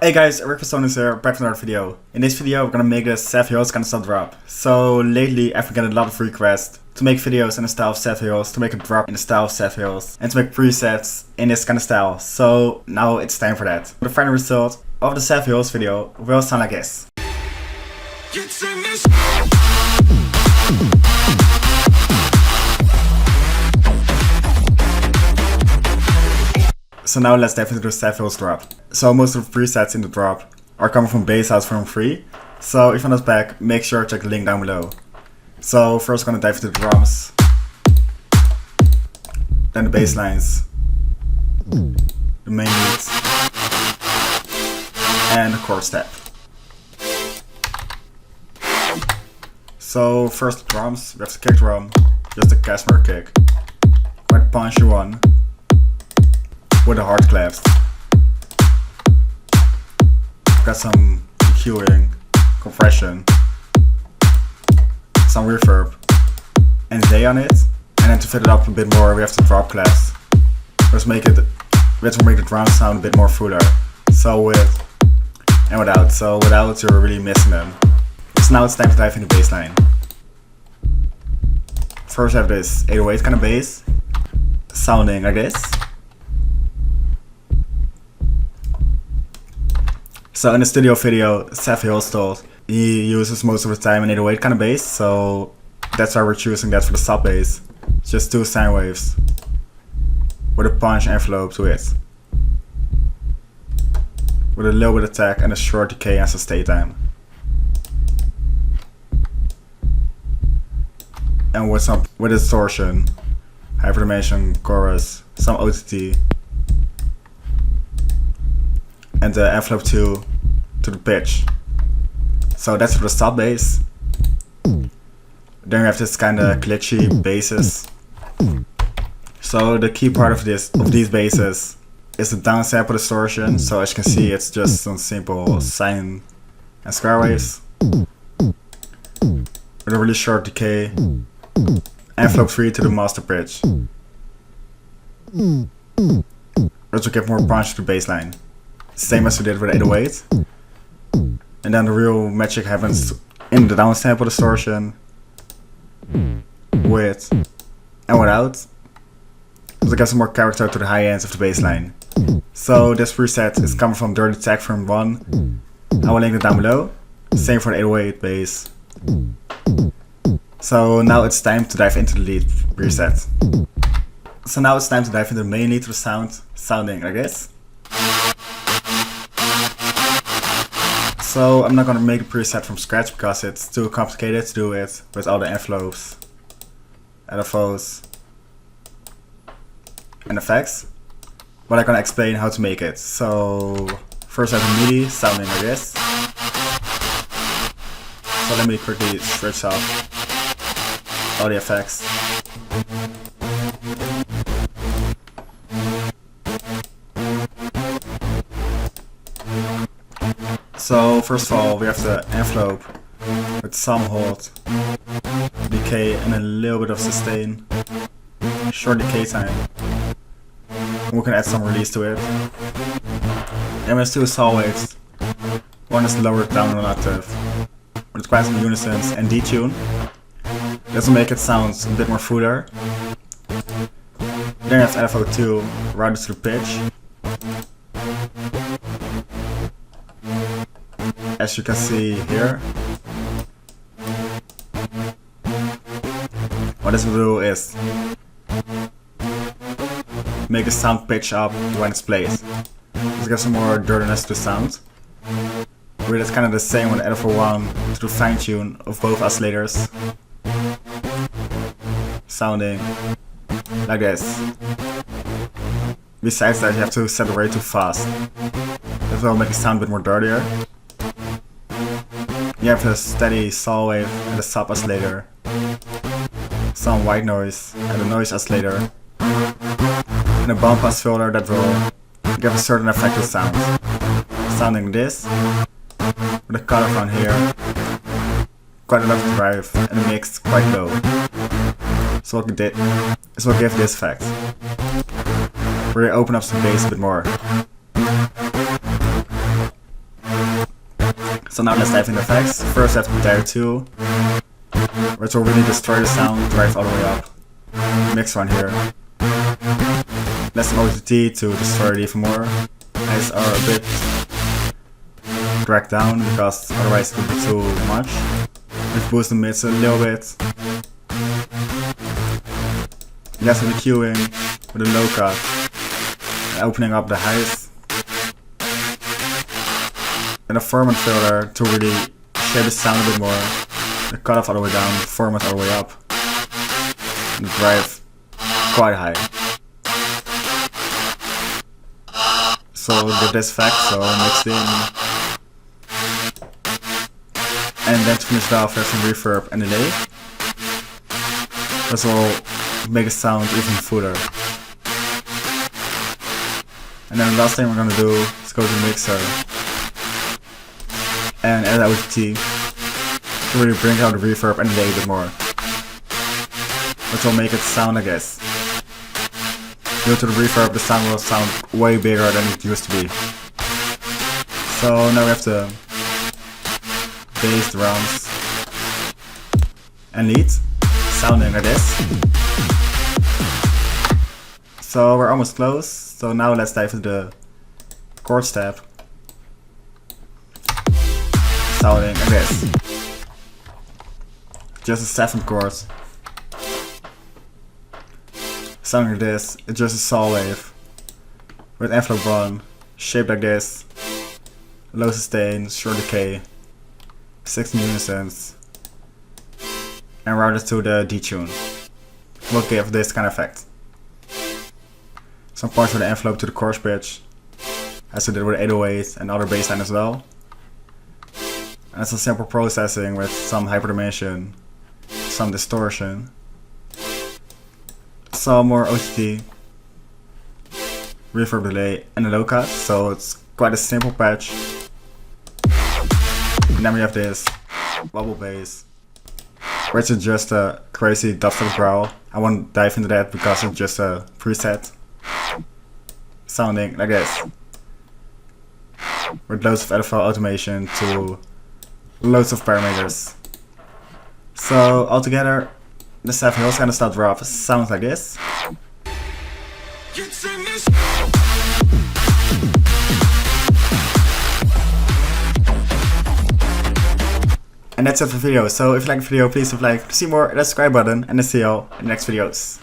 Hey guys, Rick is here, back with another video. In this video we're gonna make the Seth Hills kind of style drop. So lately I've been getting a lot of requests to make videos in the style of Seth Hills, to make a drop in the style of Seth Hills, and to make presets in this kind of style. So now it's time for that. The final result of the Seth Hills video will sound like this. So now let's dive into the Seth Hills drop. So most of the presets in the drop are coming from Basshouse from free. So if you want this back, make sure to check the link down below. So first we're gonna dive into the drums, then the bass lines, the main beats, and the chord step. So first the drums, we have the kick drum, just a Casper kick, quite punchy one, with a hard claps. Got some EQing, compression, some reverb, and delay on it. And then to fit it up a bit more, we have the drop claps. We have to make the drum sound a bit more fuller. So with and without. So without, you're really missing them. So now it's time to dive into the bass line. First I have this 808 kind of bass, sounding like this. So in the studio video, Seth Hills told he uses most of the time an 808 kind of bass, so that's why we're choosing that for the sub bass. It's just two sine waves with a punch envelope to it, with a little bit of attack and a short decay and some stay time, and with distortion, hyperdimension, chorus, some OTT, and the envelope to the pitch. So that's for the sub bass. Then we have this kind of glitchy basses. So the key part of these basses is the downsample distortion. So as you can see, it's just some simple sine and square waves with a really short decay, envelope 3 to the master pitch, which will give more punch to the bass line. Same as we did with 808. And then the real magic happens in the downsample distortion, with and without, to get some more character to the high ends of the bass line. So this preset is coming from Dirty Tech from 1. I will link it down below. Same for the 808 bass. So now it's time to dive into the lead preset. So now it's time to dive into the main lead to the sound, sounding like this. So I'm not gonna make the preset from scratch because it's too complicated to do it with all the envelopes, LFOs, and effects. But I'm gonna explain how to make it. So first I have the MIDI sounding like this. So let me quickly switch off all the effects. So first of all, we have the envelope with some hold, decay, and a little bit of sustain, short decay time. And we can add some release to it. And we have two saw waves. One is lowered down an octave, with quite some unisons and detune. This will make it sound a bit more fuller. Then we have LFO2 routed to the pitch. As you can see here, what this will do is make the sound pitch up when it's played. Just get some more dirtiness to the sound. Really, it's kind of the same with LFO1 to the fine tune of both oscillators, sounding like this. Besides that, you have to set the rate too fast. That will make it sound a bit more dirtier. You have the steady saw wave and the sub oscillator, some white noise and the noise oscillator, and a bump pass filter that will give a certain effect to sound. Sounding this, with the cutoff on here, quite a lot of drive and the mix quite low. So what will give this effect. Where you open up some bass a bit more. So now let's dive into effects. First I have to Dire 2, which will really destroy the sound, drive all the way up. Mix one here. Let's OTT to destroy it even more. Eyes are a bit dragged down because otherwise it would be too much. Let's boost the mids a little bit. Yes, with the queuing, with a low cut, and opening up the highs. And a formant filter to really shape the sound a bit more. The cutoff all the way down, the format all the way up. And the drive quite high. So get this effect, so mixed in. And then to finish it off, there's some reverb and delay. This will make the sound even fuller. And then the last thing we're gonna do is go to the mixer and add OTT to really bring out the reverb and delay a bit more, which will make it sound like this. Due to the reverb, the sound will sound way bigger than it used to be. So now we have the bass, drums, and lead sounding like this. So we're almost close. So now let's dive into the chords tab. Sounding like this. Just a 7th chord. Sounding like this, it's just a saw wave. With envelope 1, shaped like this. Low sustain, short decay, 6 unisons, and routed to the detune. Will give this kind of effect. Some parts with the envelope to the chorus pitch, as we did with 808 and other bassline as well. And some simple processing with some hyperdimension, some distortion, some more OTT, reverb delay, and a low cut, so it's quite a simple patch. And then we have this bubble bass, which is just a crazy dubstep growl. I won't dive into that because it's just a preset. Sounding like this. With loads of LFO automation to loads of parameters. So altogether, the Seth Hills Style drop sounds like this. And that's it for the video. So if you like the video, please leave a like. To see more, hit that subscribe button, and I'll see you all in the next videos.